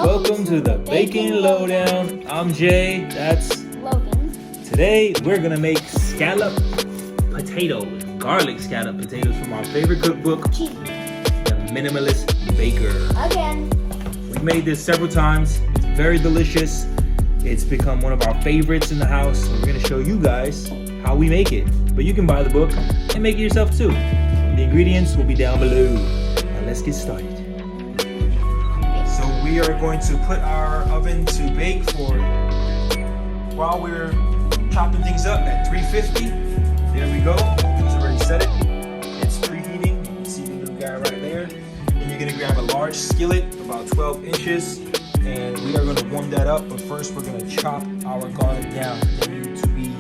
Welcome to the Bacon Lowdown. I'm Jay, that's Logan. Today we're gonna make scalloped potatoes, garlic scalloped potatoes from our favorite cookbook, The Minimalist Baker. Again. We made this several times. It's very delicious. It's become one of our favorites in the house. So we're gonna show you guys how we make it. But you can buy the book and make it yourself too. The ingredients will be down below. Now let's get started. So we are going to put our oven to bake for, while we're chopping things up, at 350. There we go. It's already set it. It's preheating. You can see the little guy right there. And you're gonna grab a large skillet, about 12 inches, and we are gonna warm that up. But first, we're gonna chop our garlic down. They need to be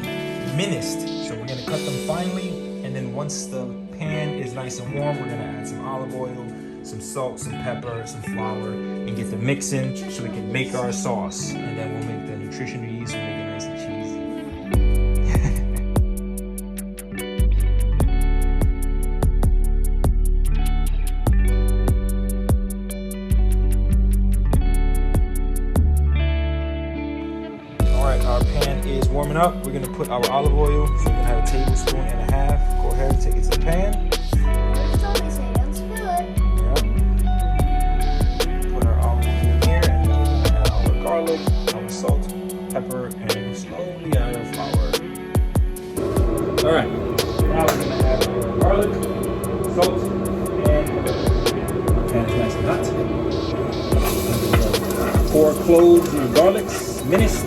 minced. So we're gonna cut them finely, and then once the pan is nice and warm, we're gonna add some olive oil, some salt, some pepper, some flour, and get the mix in so we can make our sauce. And then we'll make the nutritional yeast, we'll make it nice and cheesy. Alright, our pan is warming up. We're gonna put our olive oil, so we're gonna have a tablespoon and a half. Go ahead, take it to the pan. Garlic, our salt, pepper, and slowly add our flour. Alright, now we're going to add our garlic, salt, and pepper. Our pan is nice and hot. 4 cloves of garlic, minced.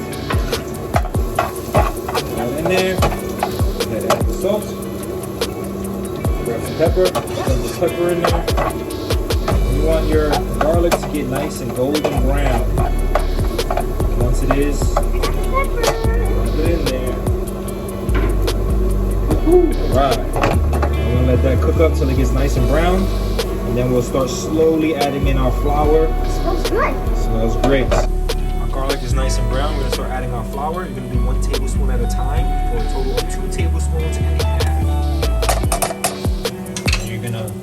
Add in there. Go ahead and add the salt. Grab some pepper. Put the pepper in there. You want your garlic to get nice and golden brown. Once it is, put it in there. Alright. I'm gonna let that cook up till it gets nice and brown. And then we'll start slowly adding in our flour. It smells good. It smells great. Our garlic is nice and brown. We're gonna start adding our flour. You're gonna do 1 tablespoon at a time for a total of 2 tablespoons and a half.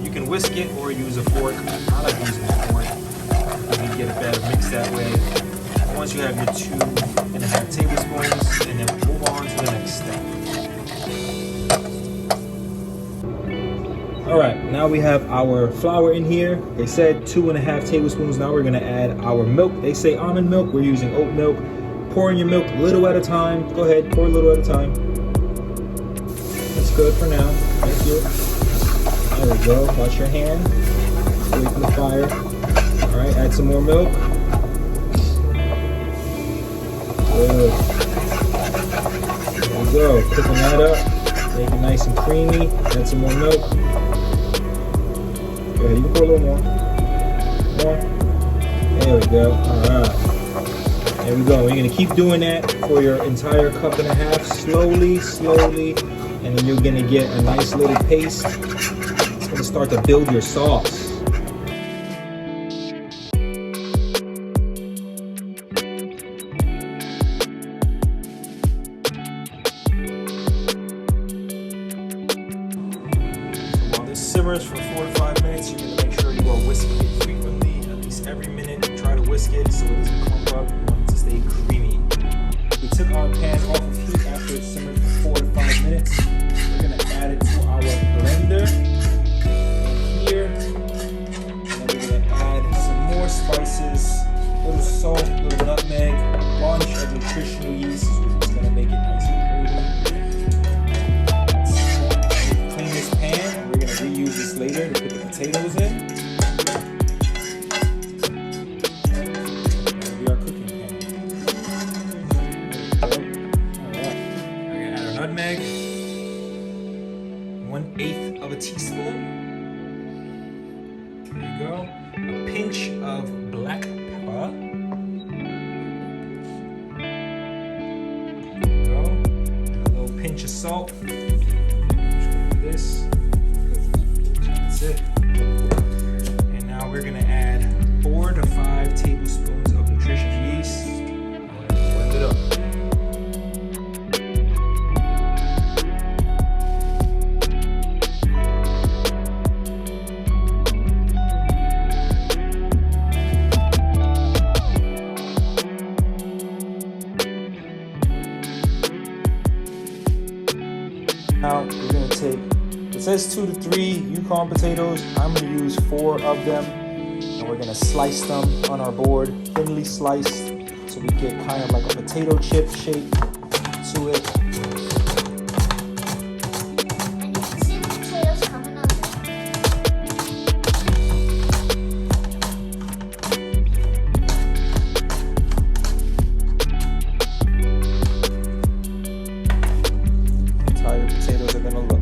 You can whisk it or use a fork. I like using a fork. You can get a better mix that way. Once you have your 2.5 tablespoons, and then move on to the next step. Alright, now we have our flour in here. They said 2.5 tablespoons. Now we're going to add our milk. They say almond milk. We're using oat milk. Pour in your milk a little at a time. Go ahead, pour a little at a time. That's good for now. Thank you. There we go. Watch your hand. Away from the fire. Alright, add some more milk. Good. There we go. Cooking that up. Make it nice and creamy. Add some more milk. Go ahead. You can pour a little more. More. There we go. Alright. There we go. You're going to keep doing that for your entire 1.5 cups. Slowly, slowly. And then you're going to get a nice little paste. It's going to start to build your sauce. Simmers for 4 to 5 minutes. You're going to make sure you are whisking it frequently, at least every minute. Try to whisk it so it doesn't clump up. You want it to stay creamy. We took our pan off of heat after it simmered for 4 to 5 minutes. We're going to add it to our blender here. And then we're going to add some more spices, a little salt, a little nutmeg, a bunch of nutritional yeast, which is going to make it nice and creamy. Reuse this later to put the potatoes in. And we are cooking pan. Alright. We're gonna add our nutmeg. 1/8 of a teaspoon. There you go. A pinch of black pepper. There you go. And a little pinch of salt. This. It. And now we're going to add 4 to 5 tablespoons of nutritional yeast. I'm going to blend it up. says 2 to 3 Yukon potatoes. I'm gonna use 4 of them, and we're gonna slice them on our board, thinly sliced, so we get kind of like a potato chip shape to it. And you can see the potatoes coming under. That's how your potatoes are gonna look.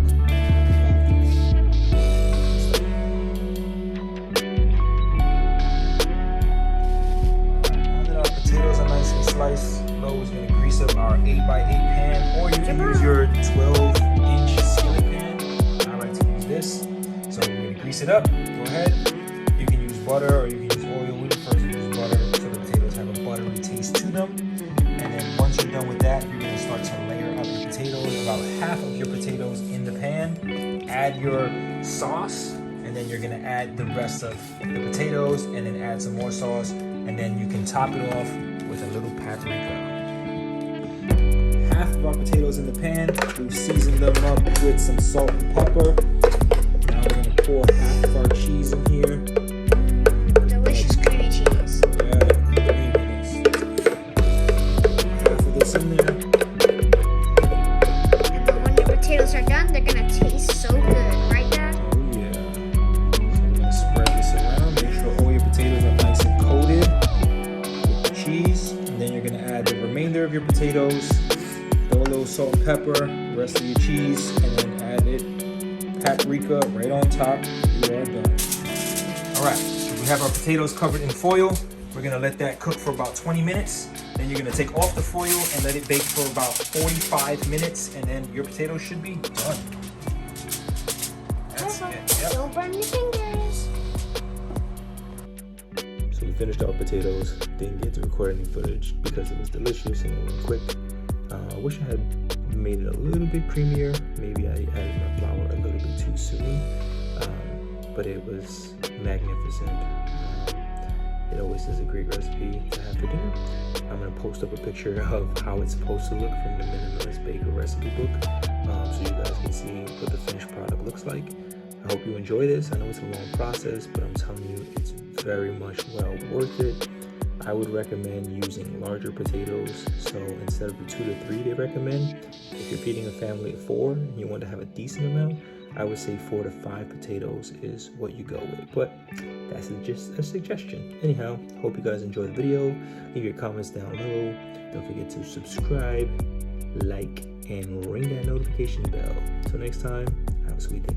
Slice. Lo is going to grease up our 8x8 pan, or you can use your 12-inch ceiling pan. I like to use this. So we're going to grease it up. Go ahead. You can use butter or you can use oil. We prefer to use butter so the potatoes have a buttery taste to them. And then once you're done with that, you're going to start to layer up your potatoes. About half of your potatoes in the pan. Add your sauce, and then you're going to add the rest of the potatoes, and then add some more sauce, and then you can top it off with a little paprika. Half of our potatoes in the pan. We've seasoned them up with some salt and pepper. Now we're going to pour half of our cheese in here. Delicious creamy cheese. Yeah, half of this in there. And then when your potatoes are done, they're gonna taste so good, right, Dad? Oh yeah. So we're going to spread this around. Make sure all your potatoes are nice and coated with the cheese. And then you're going to add the remainder of your potatoes. Throw a little salt and pepper, the rest of your cheese, and then add it, paprika right on top. You are done. All right, so we have our potatoes covered in foil. We're gonna let that cook for about 20 minutes. Then you're gonna take off the foil and let it bake for about 45 minutes, and then your potatoes should be done. That's it. Yep. Don't burn your fingers. So we finished our potatoes. Didn't get to record any footage because it was delicious and it went quick. I wish I had made it a little bit creamier. Maybe I added my flour a little bit too soon, but it was magnificent. It always is a great recipe to have for dinner. I'm gonna post up a picture of how it's supposed to look from the Minimalist Baker recipe book, so you guys can see what the finished product looks like. I hope you enjoy this. I know it's a long process, but I'm telling you, it's very much well worth it. I would recommend using larger potatoes. So instead of the 2 to 3 they recommend, if you're feeding a family of 4 and you want to have a decent amount, I would say 4 to 5 potatoes is what you go with. But that's just a suggestion. Anyhow, hope you guys enjoyed the video. Leave your comments down below. Don't forget to subscribe, like, and ring that notification bell. Till next time, have a sweet day.